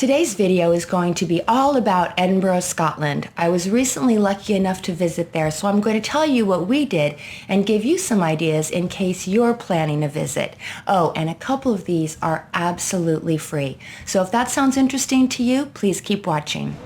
Today's video is going to be all about Edinburgh, Scotland. I was recently lucky enough to visit there, so I'm going to tell you what we did and give you some ideas in case you're planning a visit. Oh, and a couple of these are absolutely free. So if that sounds interesting to you, please keep watching.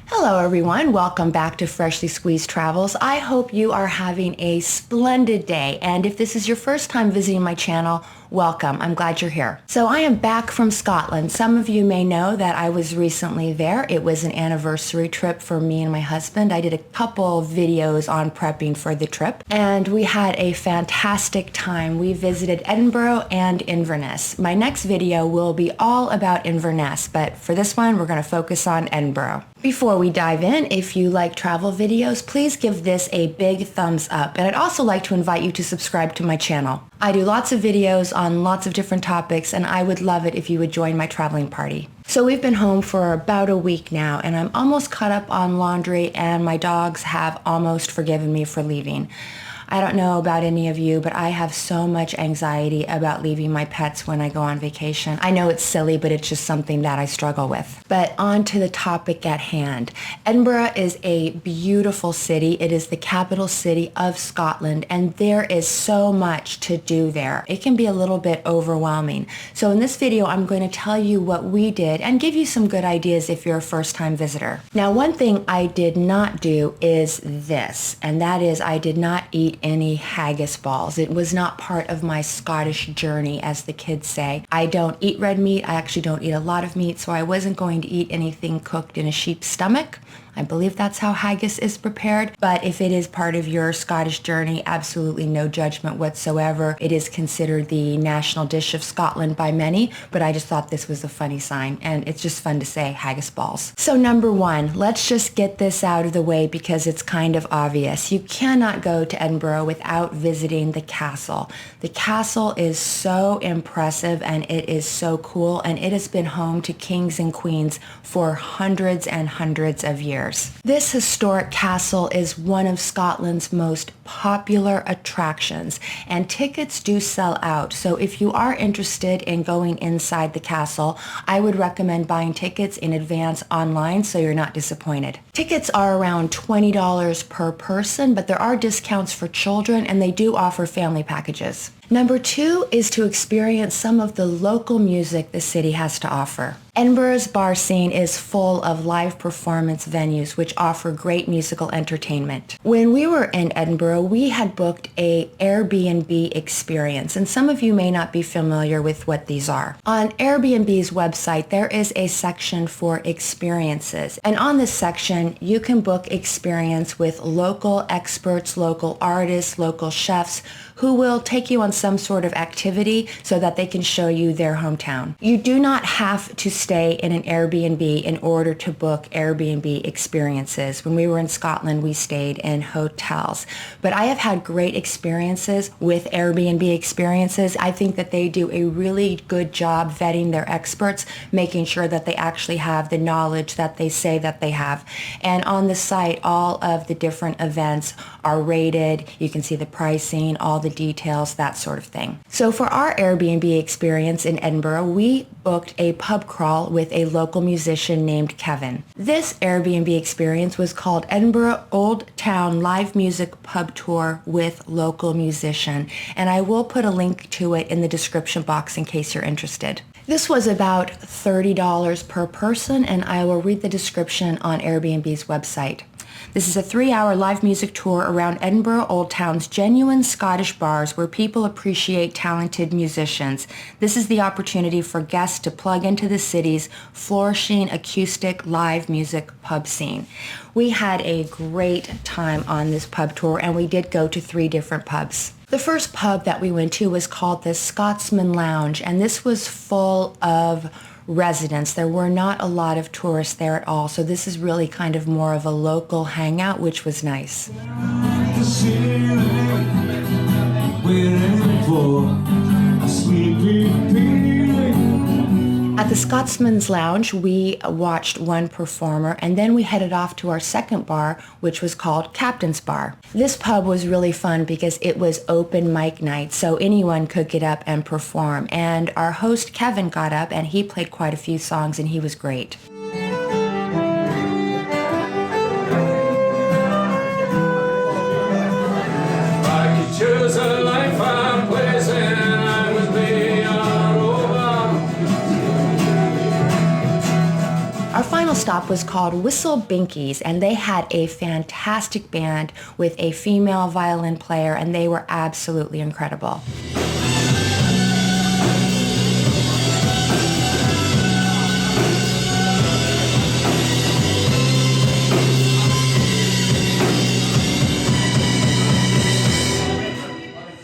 Hello everyone, welcome back to Freshly Squeezed Travels. I hope you are having a splendid day, and if this is your first time visiting my channel, welcome. I'm glad you're here. So I am back from Scotland. Some of you may know that I was recently there. It was an anniversary trip for me and my husband. I did a couple videos on prepping for the trip, and we had a fantastic time. We visited Edinburgh and Inverness. My next video will be all about Inverness, but for this one, we're going to focus on Edinburgh. Before we dive in, if you like travel videos, please give this a big thumbs up. And I'd also like to invite you to subscribe to my channel. I do lots of videos on lots of different topics, and I would love it if you would join my traveling party. So we've been home for about a week now, and I'm almost caught up on laundry, and my dogs have almost forgiven me for leaving. I don't know about any of you, but I have so much anxiety about leaving my pets when I go on vacation. I know it's silly, but it's just something that I struggle with. But on to the topic at hand. Edinburgh is a beautiful city. It is the capital city of Scotland, and there is so much to do there. It can be a little bit overwhelming. So in this video, I'm going to tell you what we did and give you some good ideas if you're a first-time visitor. Now, one thing I did not do is this, and that is I did not eat any haggis balls. It was not part of my Scottish journey, as the kids say. I don't eat red meat. I actually don't eat a lot of meat, so I wasn't going to eat anything cooked in a sheep's stomach. I believe that's how haggis is prepared, but if it is part of your Scottish journey, absolutely no judgment whatsoever. It is considered the national dish of Scotland by many, but I just thought this was a funny sign, and it's just fun to say haggis balls. So number one, let's just get this out of the way because it's kind of obvious. You cannot go to Edinburgh without visiting the castle. The castle is so impressive and it is so cool, and it has been home to kings and queens for hundreds and hundreds of years. This historic castle is one of Scotland's most popular attractions, and tickets do sell out. So if you are interested in going inside the castle, I would recommend buying tickets in advance online so you're not disappointed. Tickets are around $20 per person, but there are discounts for children, and they do offer family packages. Number two is to experience some of the local music the city has to offer. Edinburgh's bar scene is full of live performance venues which offer great musical entertainment. When we were in Edinburgh, we had booked an Airbnb experience, and some of you may not be familiar with what these are. On Airbnb's website, there is a section for experiences, and on this section, you can book experience with local experts, local artists, local chefs, who will take you on some sort of activity so that they can show you their hometown. You do not have to stay in an Airbnb in order to book Airbnb experiences. When we were in Scotland, we stayed in hotels. But I have had great experiences with Airbnb experiences. I think that they do a really good job vetting their experts, making sure that they actually have the knowledge that they say that they have. And on the site, all of the different events are rated. You can see the pricing, all the details, that sort of thing. So for our Airbnb experience in Edinburgh, we booked a pub crawl with a local musician named Kevin. This Airbnb experience was called Edinburgh Old Town Live Music Pub Tour with Local Musician, and I will put a link to it in the description box in case you're interested. This was about $30 per person, and I will read the description on Airbnb's website. This is a 3-hour live music tour around Edinburgh Old Town's genuine Scottish bars where people appreciate talented musicians. This is the opportunity for guests to plug into the city's flourishing acoustic live music pub scene. We had a great time on this pub tour, and we did go to 3 different pubs. The first pub that we went to was called the Scotsman Lounge, and this was full of residents. There were not a lot of tourists there at all, so this is really kind of more of a local hangout, which was nice. At the Scotsman's Lounge, we watched one performer, and then we headed off to our second bar, which was called Captain's Bar. This pub was really fun because it was open mic night, so anyone could get up and perform. And our host, Kevin, got up, and he played quite a few songs, and he was great. Choose a life I'm pleasing, I would be Our final stop was called Whistle Binkies, and they had a fantastic band with a female violin player, and they were absolutely incredible.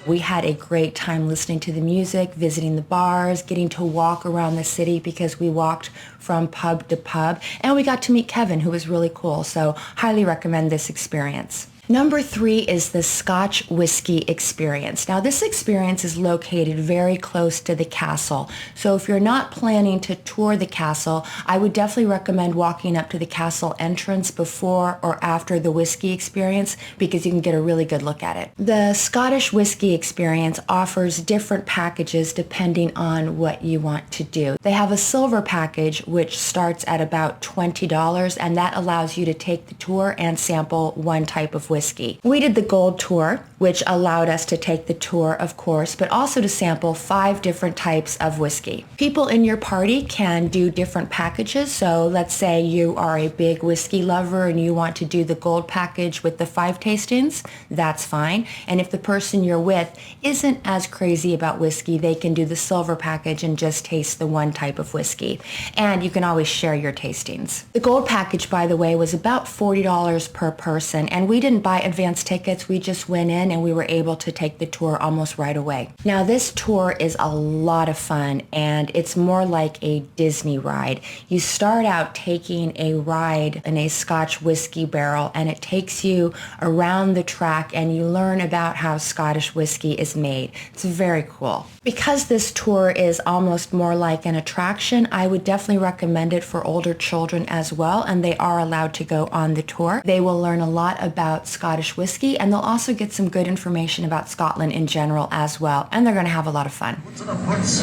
We had a great time listening to the music, visiting the bars, getting to walk around the city because we walked from pub to pub, and we got to meet Kevin, who was really cool, so highly recommend this experience. Number 3 is the Scotch whiskey experience. Now, this experience is located very close to the castle. So if you're not planning to tour the castle, I would definitely recommend walking up to the castle entrance before or after the whiskey experience because you can get a really good look at it. The Scottish whiskey experience offers different packages depending on what you want to do. They have a silver package which starts at about $20, and that allows you to take the tour and sample one type of whiskey. We did the gold tour, which allowed us to take the tour, of course, but also to sample 5 different types of whiskey. People in your party can do different packages. So let's say you are a big whiskey lover and you want to do the gold package with the 5 tastings, that's fine. And if the person you're with isn't as crazy about whiskey, they can do the silver package and just taste the one type of whiskey. And you can always share your tastings. The gold package, by the way, was about $40 per person, and we didn't buy advance tickets. We just went in and we were able to take the tour almost right away. Now, this tour is a lot of fun, and it's more like a Disney ride. You start out taking a ride in a Scotch whiskey barrel, and it takes you around the track, and you learn about how Scottish whiskey is made. It's very cool. Because this tour is almost more like an attraction, I would definitely recommend it for older children as well, and they are allowed to go on the tour. They will learn a lot about Scottish whiskey, and they'll also get some good information about Scotland in general as well, and they're going to have a lot of fun. What's in the woods?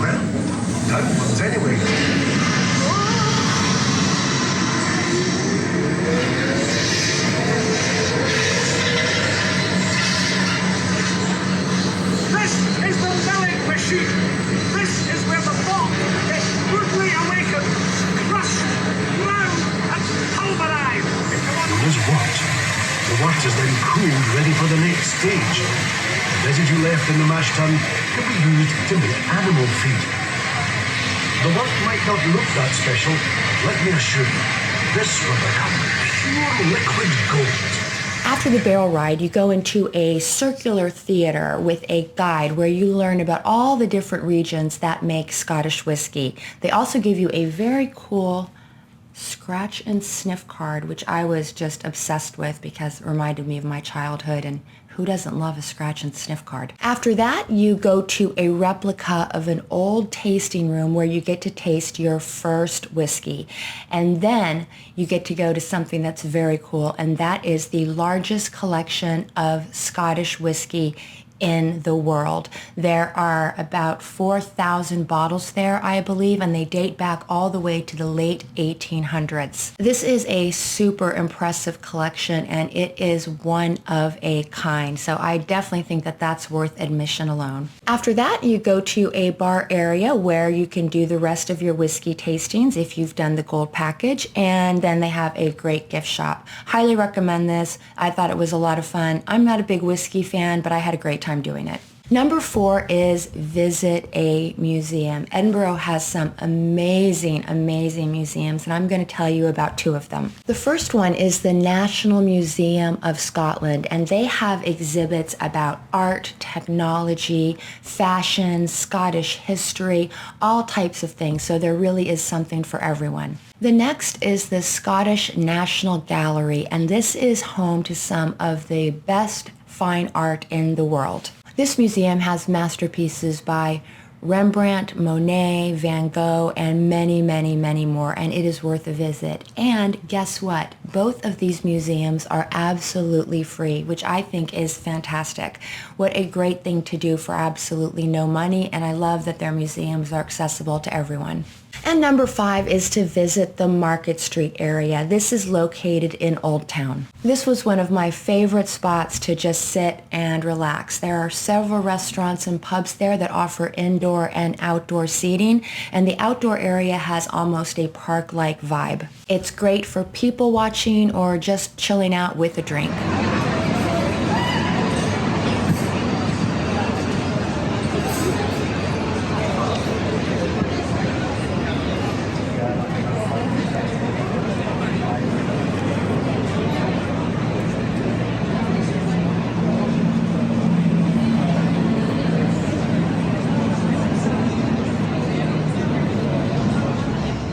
Well, downwards anyway. This is the milling machine. This is where the malt gets rudely awakened, crushed, ground, and pulverized. There's what? The wort is then cooled, ready for the next stage. The residue left in the mash tun can be used to make animal feed. The wort might not look that special. Let me assure you, this will become pure liquid gold. After the barrel ride, you go into a circular theater with a guide where you learn about all the different regions that make Scottish whiskey. They also give you a very cool scratch and sniff card, which I was just obsessed with because it reminded me of my childhood, and who doesn't love a scratch and sniff card? After that, you go to a replica of an old tasting room where you get to taste your first whiskey. And then you get to go to something that's very cool, and that is the largest collection of Scottish whiskey in the world. There are about 4,000 bottles there, I believe, and they date back all the way to the late 1800s. This is a super impressive collection, and it is one of a kind, so I definitely think that that's worth admission alone. After that, you go to a bar area where you can do the rest of your whiskey tastings if you've done the gold package, and then they have a great gift shop. Highly recommend this. I thought it was a lot of fun. I'm not a big whiskey fan, but I had a great time doing it. Number 4 is visit a museum. Edinburgh has some amazing museums, and I'm going to tell you about 2 of them. The first one is the National Museum of Scotland, and they have exhibits about art, technology, fashion, Scottish history, all types of things, so there really is something for everyone. The next is the Scottish National Gallery, and this is home to some of the best fine art in the world. This museum has masterpieces by Rembrandt, Monet, Van Gogh, and many, many, many more, and it is worth a visit. And guess what? Both of these museums are absolutely free, which I think is fantastic. What a great thing to do for absolutely no money, and I love that their museums are accessible to everyone. And number 5 is to visit the Market Street area. This is located in Old Town. This was one of my favorite spots to just sit and relax. There are several restaurants and pubs there that offer indoor and outdoor seating, and the outdoor area has almost a park-like vibe. It's great for people watching or just chilling out with a drink.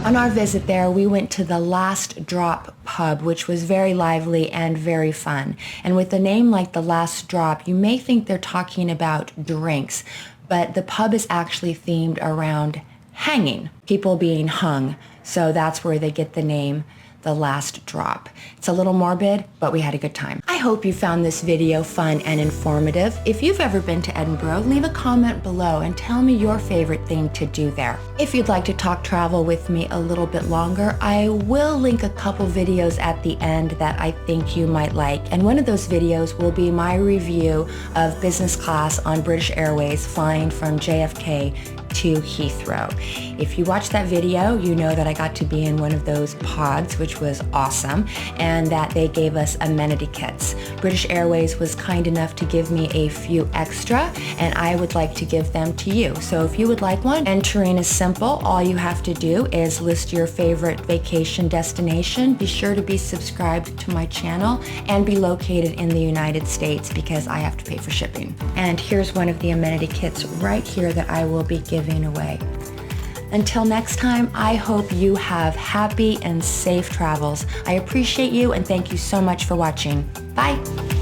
On our visit there, we went to the Last Drop pub, which was very lively and very fun. And with a name like the Last Drop, you may think they're talking about drinks, but the pub is actually themed around hanging, people being hung. So that's where they get the name, The Last Drop. It's a little morbid, but we had a good time. I hope you found this video fun and informative. If you've ever been to Edinburgh, leave a comment below and tell me your favorite thing to do there. If you'd like to talk travel with me a little bit longer, I will link a couple videos at the end that I think you might like. And one of those videos will be my review of business class on British Airways flying from JFK to Heathrow. If you watch that video, you know that I got to be in one of those pods, which was awesome, and that they gave us amenity kits. British Airways was kind enough to give me a few extra, and I would like to give them to you. So if you would like one, entering is simple. All you have to do is list your favorite vacation destination. Be sure to be subscribed to my channel and be located in the United States because I have to pay for shipping. And here's one of the amenity kits right here that I will be giving away. Until next time, I hope you have happy and safe travels. I appreciate you and thank you so much for watching. Bye.